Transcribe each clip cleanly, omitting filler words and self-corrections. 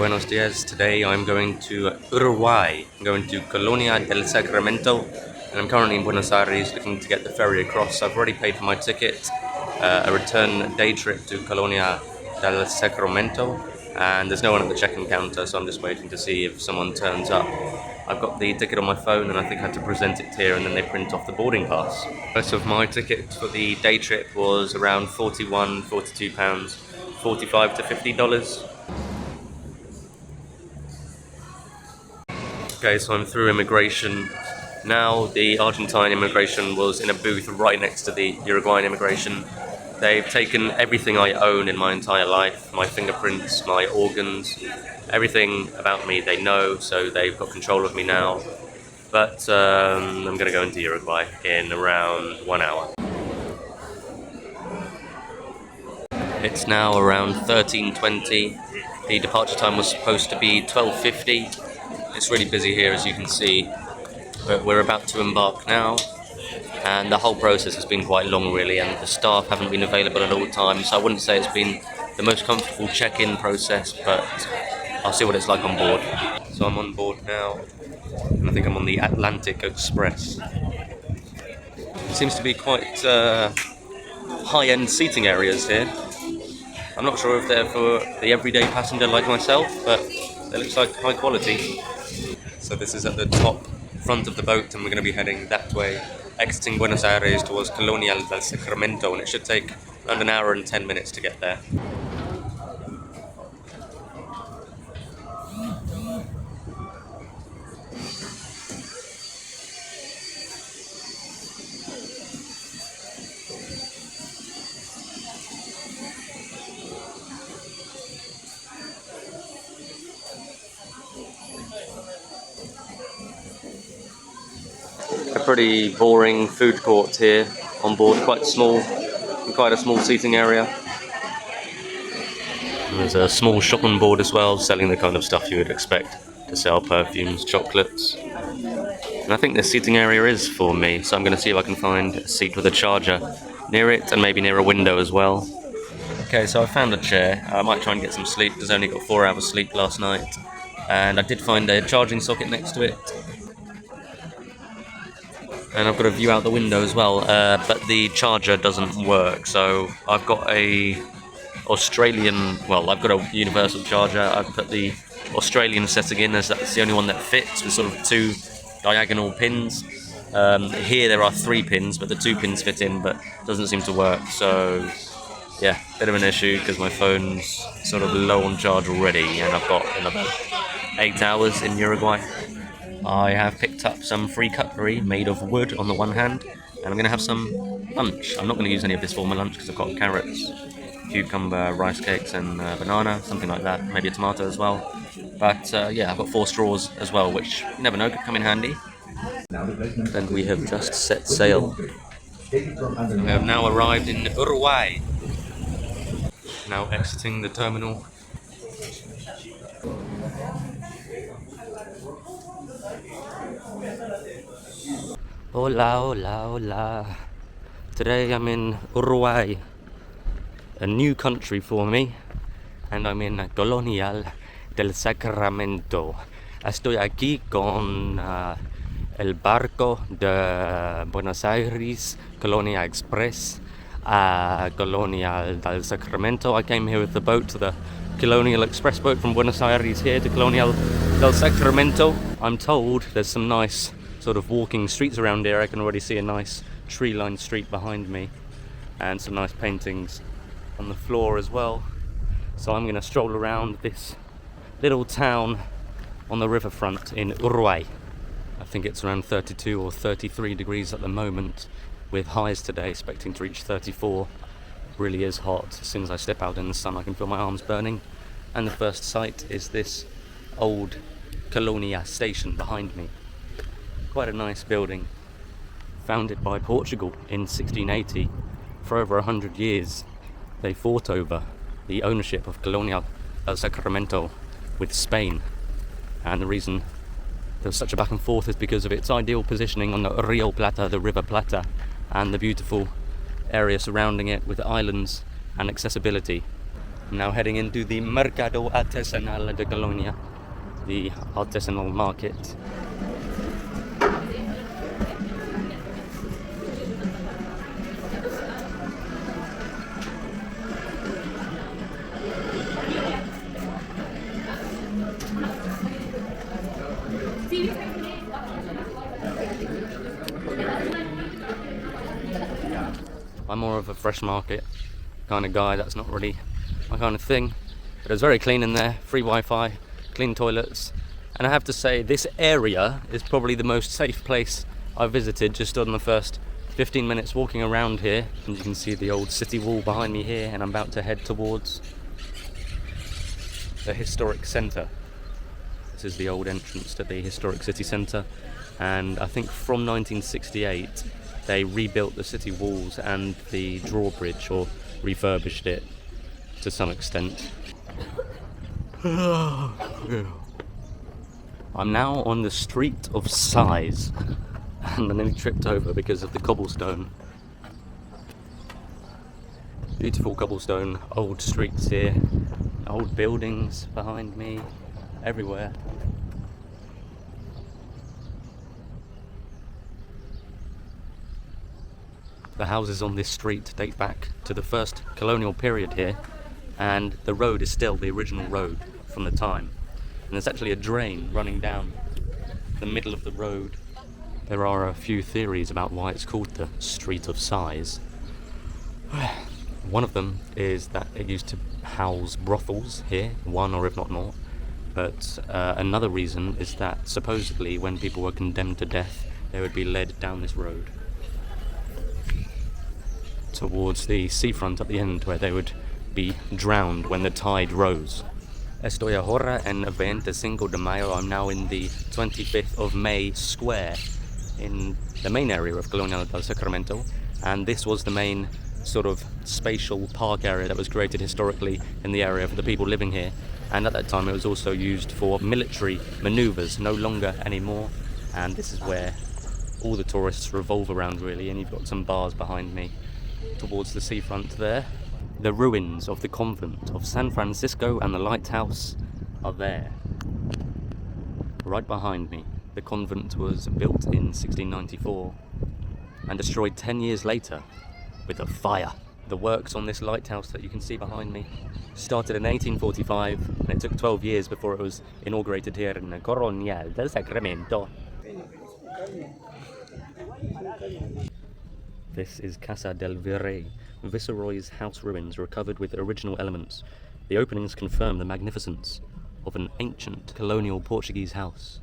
buenos dias. Today I'm going to Uruguay. I'm going to Colonia del Sacramento, and I'm currently in Buenos Aires looking to get the ferry across. I've already paid for my ticket, a return day trip to Colonia del Sacramento, and there's no one at the check-in counter, so I'm just waiting to see if someone turns up. I've got the ticket on my phone, and I think I had to present it here, and then they print off the boarding pass. Most of my ticket for the day trip was around £41, £42, $45 to $50. Okay, so I'm through immigration. Now the Argentine immigration was in a booth right next to the Uruguayan immigration. They've taken everything I own in my entire life, my fingerprints, my organs, everything about me they know, so they've got control of me now. But I'm going to go into Uruguay in around 1 hour. It's now around 13:20. The departure time was supposed to be 12:50. It's really busy here, as you can see, but we're about to embark now, and the whole process has been quite long really, and the staff haven't been available at all times, so I wouldn't say it's been the most comfortable check-in process, but I'll see what it's like on board. So I'm on board now, and I think I'm on the Atlantic Express. It seems to be quite high-end seating areas here. I'm not sure if they're for the everyday passenger like myself, but it looks like high quality. So this is at the top front of the boat, and we're going to be heading that way, exiting Buenos Aires towards Colonia del Sacramento, and it should take around an hour and 10 minutes to get there. A pretty boring food court here on board, quite small, and quite a small seating area. And there's a small shop on board as well, selling the kind of stuff you would expect to sell: perfumes, chocolates. And I think this seating area is for me, so I'm going to see if I can find a seat with a charger near it, and maybe near a window as well. Okay, so I found a chair. I might try and get some sleep, because I only got 4 hours sleep last night. And I did find a charging socket next to it. And I've got a view out the window as well, but the charger doesn't work. So I've got a universal charger. I've put the Australian setting in, as that's the only one that fits, with sort of 2 diagonal pins. Here there are 3 pins, but the 2 pins fit in, but doesn't seem to work. So yeah, bit of an issue, because my phone's sort of low on charge already, and I've got another 8 hours in Uruguay. I have picked up some free cutlery made of wood on the one hand, and I'm going to have some lunch. I'm not going to use any of this for my lunch, because I've got carrots, cucumber, rice cakes and banana, something like that, maybe a tomato as well. But yeah, I've got 4 straws as well, which you never know, could come in handy. And we have just set sail. We have now arrived in Uruguay. Now exiting the terminal. Hola, hola, hola. Today I'm in Uruguay, a new country for me, and I'm in Colonia del Sacramento. Estoy aquí con el barco de Buenos Aires, Colonia Express, Colonia del Sacramento. I came here with the boat, the Colonial Express boat from Buenos Aires here to Colonia del Sacramento. I'm told there's some nice sort of walking streets around here. I can already see a nice tree-lined street behind me, and some nice paintings on the floor as well. So I'm going to stroll around this little town on the riverfront in Uruguay. I think it's around 32 or 33 degrees at the moment, with highs today expecting to reach 34. It really is hot. As soon as I step out in the sun, I can feel my arms burning. And the first sight is this old Colonia station behind me. Quite a nice building, founded by Portugal in 1680. For over 100 years they fought over the ownership of Colonia del Sacramento with Spain, and the reason there was such a back and forth is because of its ideal positioning on the Rio Plata, the River Plata, and the beautiful area surrounding it with islands and accessibility. I'm now heading into the Mercado Artesanal de Colonia, the artisanal market. I'm more of a fresh market kind of guy. That's not really my kind of thing, but it's very clean in there, free Wi-Fi, clean toilets, and I have to say this area is probably the most safe place I've visited just on the first 15 minutes walking around here. And you can see the old city wall behind me here, and I'm about to head towards the historic centre. This is the old entrance to the historic city centre, and I think from 1968 they rebuilt the city walls and the drawbridge, or refurbished it to some extent. I'm now on the street of size, and I nearly tripped over because of the cobblestone. Beautiful cobblestone, old streets here, old buildings behind me, everywhere. The houses on this street date back to the first colonial period here, and the road is still the original road from the time. And there's actually a drain running down the middle of the road. There are a few theories about why it's called the Street of Sighs. One of them is that it used to house brothels here, one or if not more. But another reason is that supposedly when people were condemned to death, they would be led down this road towards the seafront at the end, where they would be drowned when the tide rose. Estoy ahora en 25 de Mayo. I'm now in the 25th of May square in the main area of Colonia Del Sacramento, and this was the main sort of spatial park area that was created historically in the area for the people living here, and at that time it was also used for military maneuvers, no longer anymore, and this is where all the tourists revolve around really, and you've got some bars behind me towards the seafront there. The ruins of the convent of San Francisco and the lighthouse are there. Right behind me. The convent was built in 1694 and destroyed 10 years later with a fire. The works on this lighthouse that you can see behind me started in 1845, and it took 12 years before it was inaugurated here in Colonia Del Sacramento. This is Casa del Virrey, Viceroy's house ruins recovered with original elements. The openings confirm the magnificence of an ancient colonial Portuguese house.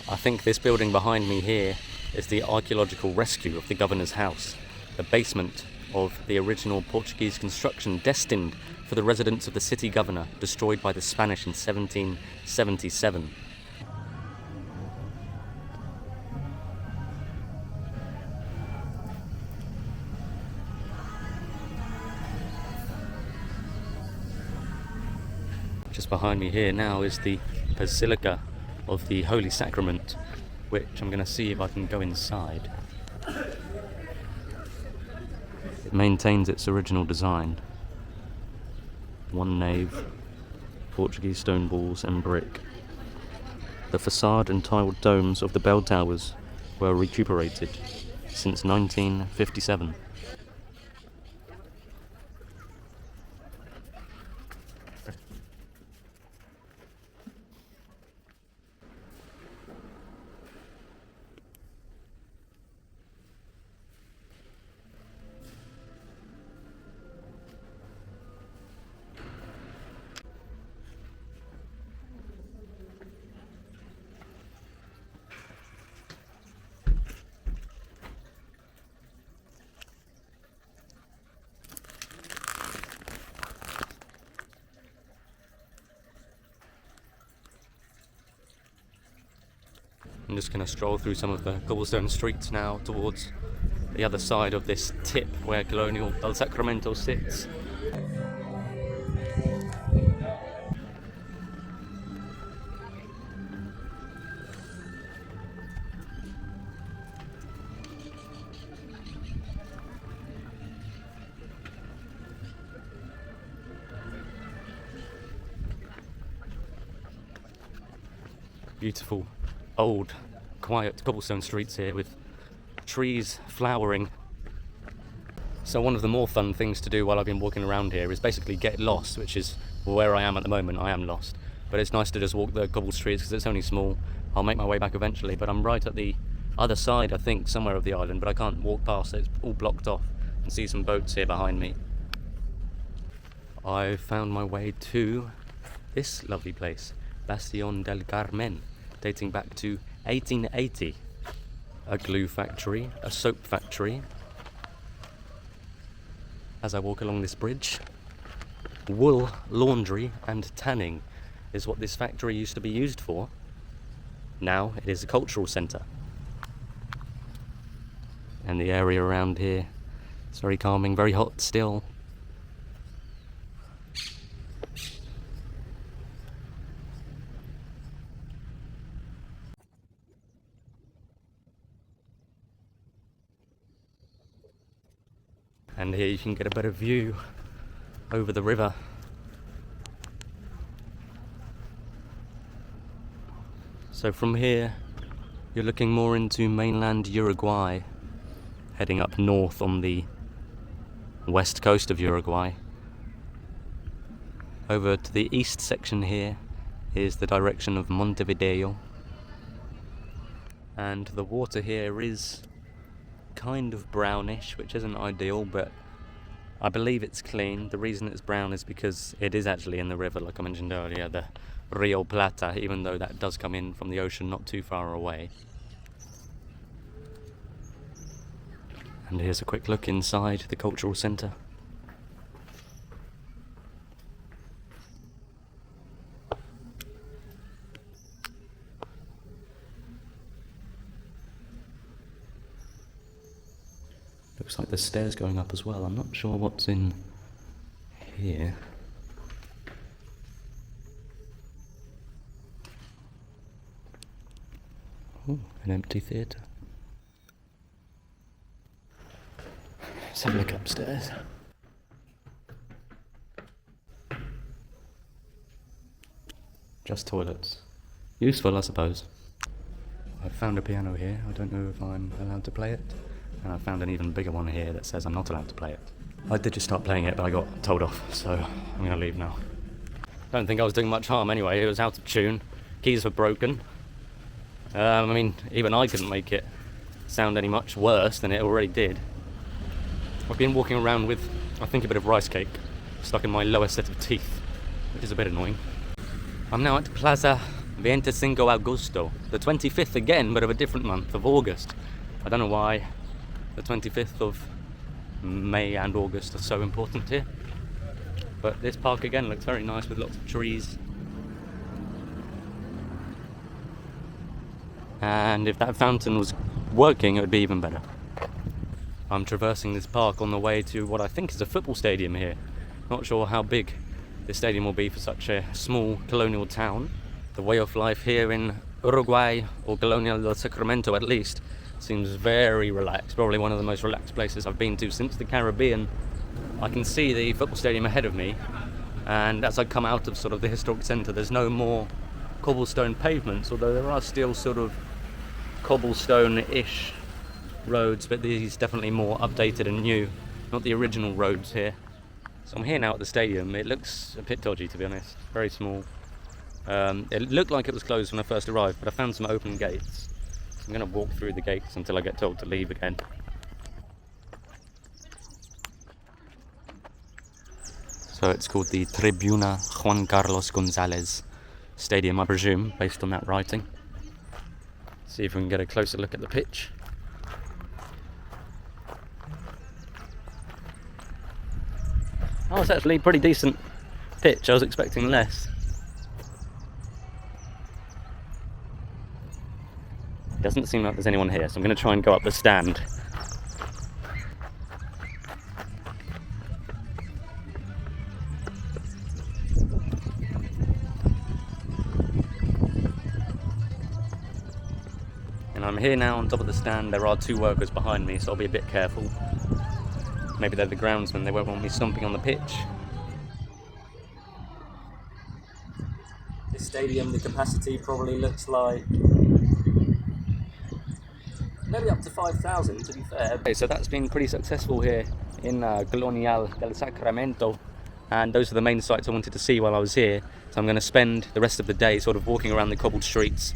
I think this building behind me here is the archaeological rescue of the governor's house, the basement of the original Portuguese construction destined for the residence of the city governor, destroyed by the Spanish in 1777. Just behind me here now is the Basilica of the Holy Sacrament, which I'm going to see if I can go inside. It maintains its original design. One nave, Portuguese stone walls and brick. The facade and tiled domes of the bell towers were recuperated since 1957. I'm just going to stroll through some of the cobblestone streets now towards the other side of this tip where Colonia Del Sacramento sits. Beautiful, old, quiet cobblestone streets here with trees flowering. So one of the more fun things to do while I've been walking around here is basically get lost, which is where I am at the moment. I am lost. But it's nice to just walk the cobble streets because it's only small. I'll make my way back eventually, but I'm right at the other side, I think, somewhere of the island, but I can't walk past it. It's all blocked off. I can see some boats here behind me. I found my way to this lovely place, Bastion del Carmen, dating back to 1880. A glue factory, a soap factory. As I walk along this bridge, wool, laundry and tanning is what this factory used to be used for. Now it is a cultural centre. And the area around here is very calming, very hot still. And here you can get a better view over the river. So from here, you're looking more into mainland Uruguay, heading up north on the west coast of Uruguay. Over to the east section here is the direction of Montevideo. And the water here is kind of brownish, which isn't ideal, but I believe it's clean. The reason it's brown is because it is actually in the river, like I mentioned earlier, the Rio Plata, even though that does come in from the ocean not too far away. And here's a quick look inside the cultural centre. Looks like there's stairs going up as well. I'm not sure what's in here. Oh, an empty theatre. Let's have a look upstairs. Just toilets. Useful, I suppose. I've found a piano here. I don't know if I'm allowed to play it. And I found an even bigger one here that says I'm not allowed to play it. I did just start playing it, but I got told off, so I'm going to leave now. Don't think I was doing much harm anyway. It was out of tune. Keys were broken. I mean, even I couldn't make it sound any much worse than it already did. I've been walking around with, I think, a bit of rice cake stuck in my lower set of teeth, which is a bit annoying. I'm now at Plaza 25 Agosto, the 25th again, but of a different month, of August. I don't know why the 25th of May and August are so important here. But this park again looks very nice with lots of trees. And if that fountain was working, it would be even better. I'm traversing this park on the way to what I think is a football stadium here. Not sure how big this stadium will be for such a small colonial town. The way of life here in Uruguay, or Colonia Del Sacramento at least, seems very relaxed. Probably one of the most relaxed places I've been to since the Caribbean. I can see the football stadium ahead of me, and as I come out of sort of the historic centre, there's no more cobblestone pavements, although there are still sort of cobblestone-ish roads, but these definitely more updated and new, not the original roads here. So I'm here now at the stadium. It looks a bit dodgy, to be honest, very small. It looked like it was closed when I first arrived, but I found some open gates. So I'm going to walk through the gates until I get told to leave again. So it's called the Tribuna Juan Carlos Gonzalez Stadium, I presume, based on that writing. See if we can get a closer look at the pitch. Oh, it's actually a pretty decent pitch. I was expecting less. It doesn't seem like there's anyone here, so I'm going to try and go up the stand. And I'm here now on top of the stand. There are two workers behind me, so I'll be a bit careful. Maybe they're the groundsmen, they won't want me stomping on the pitch. This stadium. The capacity probably looks like maybe up to 5,000, to be fair. Okay, so that's been pretty successful here in Colonia del Sacramento, and those are the main sites I wanted to see while I was here. So I'm going to spend the rest of the day sort of walking around the cobbled streets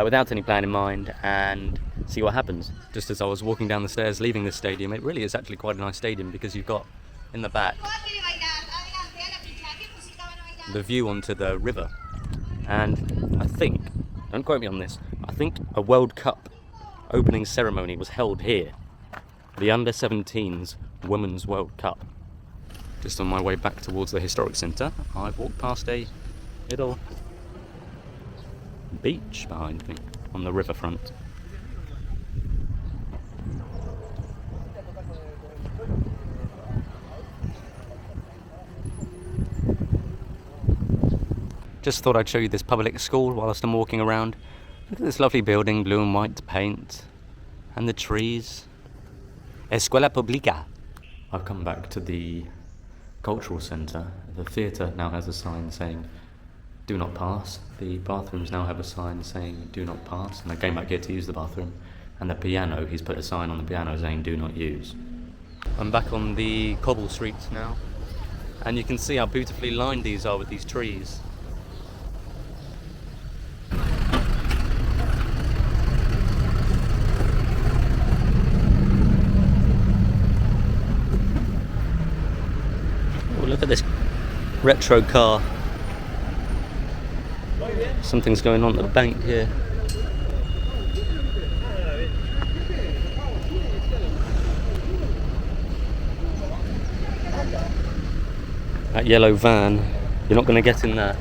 without any plan in mind and see what happens. Just as I was walking down the stairs leaving the stadium, it really is actually quite a nice stadium because you've got in the back the view onto the river, and I think, don't quote me on this, I think a World Cup opening ceremony was held here, the Under-17s Women's World Cup. Just on my way back towards the historic centre, I've walked past a little beach behind me on the riverfront. Just thought I'd show you this public school whilst I'm walking around. Look at this lovely building, blue and white paint, and the trees. Escuela Pública. I've come back to the cultural centre. The theatre now has a sign saying do not pass. The bathrooms now have a sign saying do not pass, and I came back here to use the bathroom. And the piano, he's put a sign on the piano saying do not use. I'm back on the cobble streets now, and you can see how beautifully lined these are with these trees. Look at this retro car. Something's going on at the bank here. That yellow van, you're not going to get in there.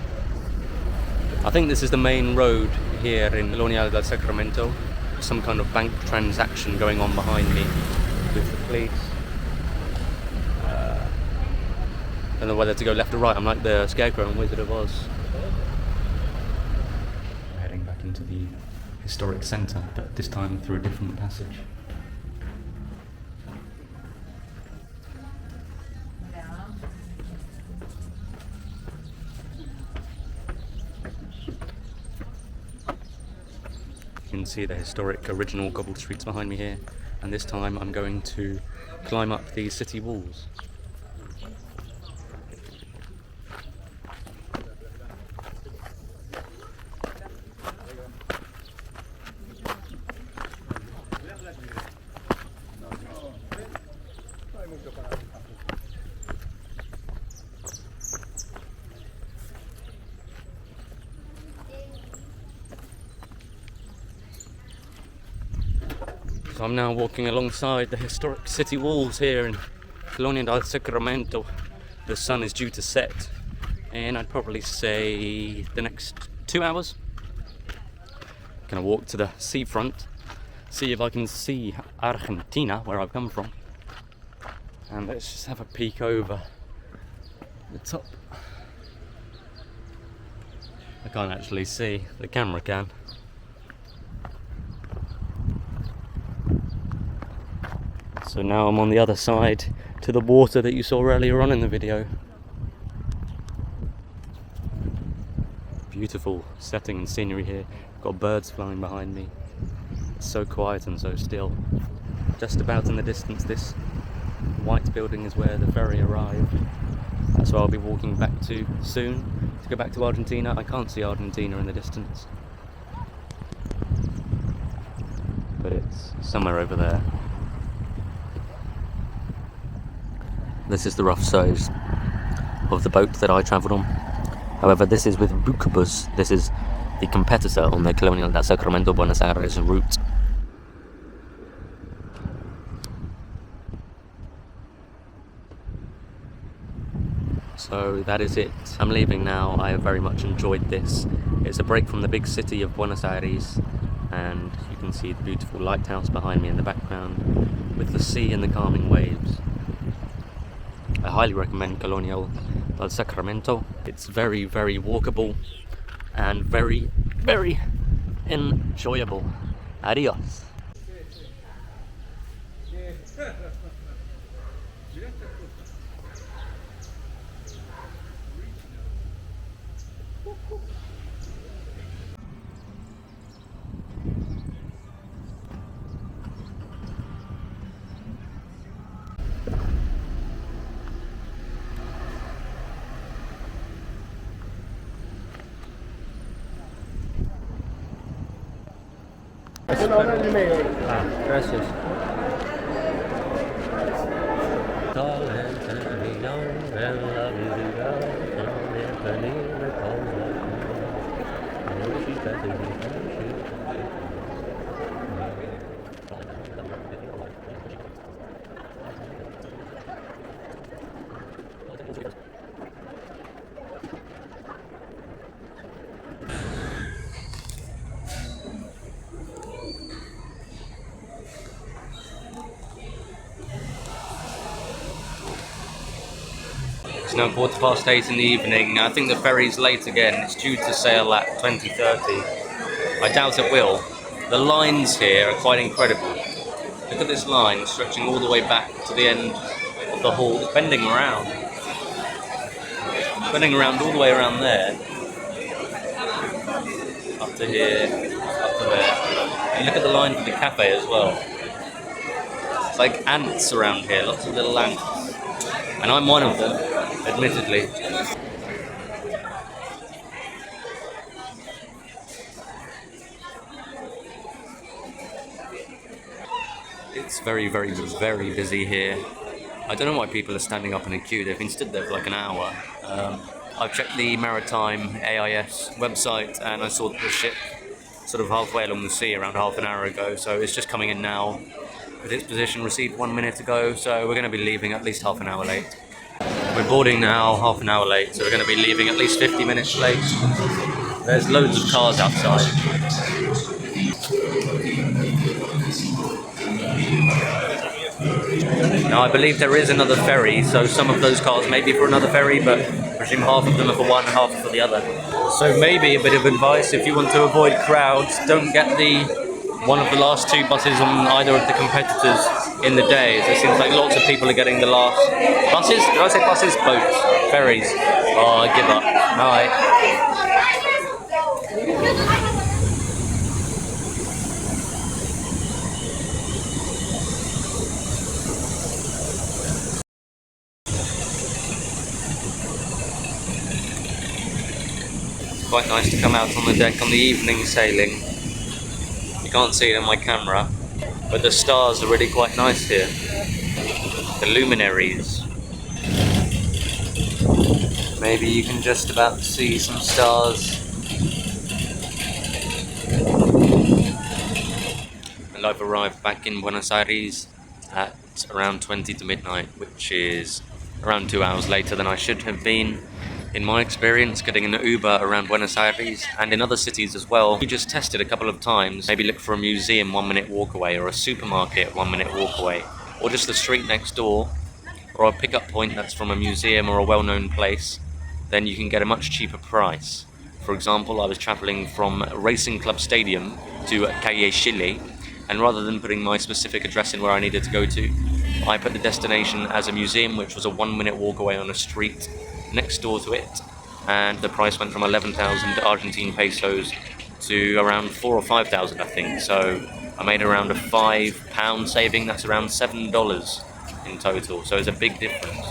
I think this is the main road here in Colonia del Sacramento. Some kind of bank transaction going on behind me with the police. I don't know whether to go left or right. I'm like the Scarecrow in Wizard of Oz. We're heading back into the historic centre, but this time through a different passage. You can see the historic original cobbled streets behind me here, and this time I'm going to climb up the city walls. So I'm now walking alongside the historic city walls here in Colonia del Sacramento. The sun is due to set in, I'd probably say, the next 2 hours. Gonna walk to the seafront, see if I can see Argentina, where I've come from. And let's just have a peek over the top. I can't actually see, the camera can. So now I'm on the other side to the water that you saw earlier on in the video. Beautiful setting and scenery here. Got birds flying behind me. It's so quiet and so still. Just about in the distance, this white building is where the ferry arrived. That's where I'll be walking back to soon to go back to Argentina. I can't see Argentina in the distance, but it's somewhere over there. This is the rough size of the boat that I travelled on. However, this is with Bucabus. This is the competitor on the Colonia del Sacramento Buenos Aires route. So that is it. I'm leaving now. I have very much enjoyed this. It's a break from the big city of Buenos Aires, and you can see the beautiful lighthouse behind me in the background with the sea and the calming waves. I highly recommend Colonia del Sacramento. It's very, very walkable and very, very enjoyable. Adios. Ah, gracias. It's now 8:15 in the evening. I think the ferry's late again. It's due to sail at 20:30. I doubt it will. The lines here are quite incredible. Look at this line stretching all the way back to the end of the hall. It's bending around. Bending around all the way around there. Up to here, up to there. And look at the line for the cafe as well. It's like ants around here, lots of little ants. And I'm one of them, admittedly. It's very, very, very busy here. I don't know why people are standing up in a queue. They've been stood there for like an hour. I've checked the Maritime AIS website and I saw the ship sort of halfway along the sea around half an hour ago. So it's just coming in now with its position received 1 minute ago. So we're going to be leaving at least half an hour late. We're boarding now half an hour late, so we're going to be leaving at least 50 minutes late. There's loads of cars outside. Now I believe there is another ferry, so some of those cars may be for another ferry, but I presume half of them are for one and half are for the other. So maybe a bit of advice, if you want to avoid crowds, don't get one of the last two buses on either of the competitors in the day. So it seems like lots of people are getting the last buses. Did I say buses? Boats, ferries. Oh, I give up. Alright. Quite nice to come out on the deck on the evening sailing. You can't see it in my camera, but the stars are really quite nice here. The luminaries. Maybe you can just about see some stars. And I've arrived back in Buenos Aires at around 20 to midnight, which is around 2 hours later than I should have been. In my experience, getting an Uber around Buenos Aires and in other cities as well, you just test it a couple of times. Maybe look for a museum 1 minute walk away, or a supermarket 1 minute walk away, or just the street next door, or a pickup point that's from a museum or a well-known place. Then you can get a much cheaper price. For example, I was traveling from Racing Club Stadium to Calle Chile, and rather than putting my specific address in where I needed to go to, I put the destination as a museum, which was a 1 minute walk away on a street next door to it, and the price went from 11,000 Argentine pesos to around 4,000 or 5,000, I think. So I made around a £5 saving. That's around $7 in total. So it's a big difference.